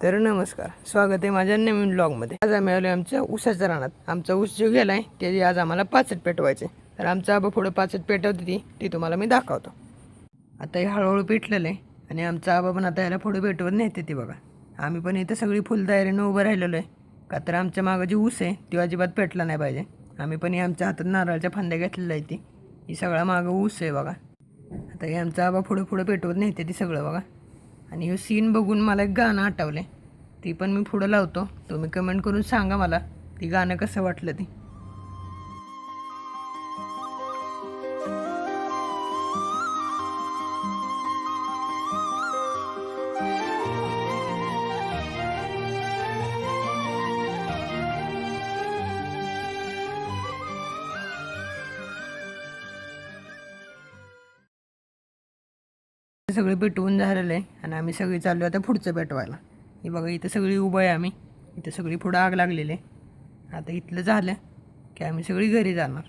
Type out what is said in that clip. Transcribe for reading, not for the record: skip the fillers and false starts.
तर नमस्कार, स्वागत आहे माझ्या नवीन ब्लॉगमध्ये. आज आम्ही आलो आमच्या ऊसाच्या रानात. आमचा ऊस जो गेला आहे त्याची आज आम्हाला पाचट पेटवायचे. तर आमचा आबा पुढं पाचट पेटवते ती तुम्हाला मी दाखवतो. आता हे हळूहळू पेटलेलं आहे आणि आमचा आबा पण आता याला पुढे पेटवत नेते ती बघा. आम्ही पण इथं सगळी फुलदारीनं उभं राहिलेलो आहे, का तर आमच्या मागं जी ऊस आहे ती अजिबात पेटला नाही पाहिजे. आम्ही पण हे आमच्या हातात नारळाच्या फांद्या घेतलेल्या आहे ही सगळा मागं ऊस आहे बघा. आता हे आमचा आबा पुढे पेटवत नेते ती सगळं बघा. आणि हे सीन बघून मला एक गाणं आठवले, ती पण मी पुढं लावतो. तुम्ही कमेंट करून सांगा मला ती गाणं कसं वाटलं ती. सगळे पेटवून झालेलं आहे आणि आम्ही सगळी चाललो आता पुढचं पेटवायला. हे बघा इथं सगळी उभं आहे आम्ही. इथं सगळी पुढं आग लागलेली आहे. आता इथलं झालं की आम्ही सगळी घरी जाणार.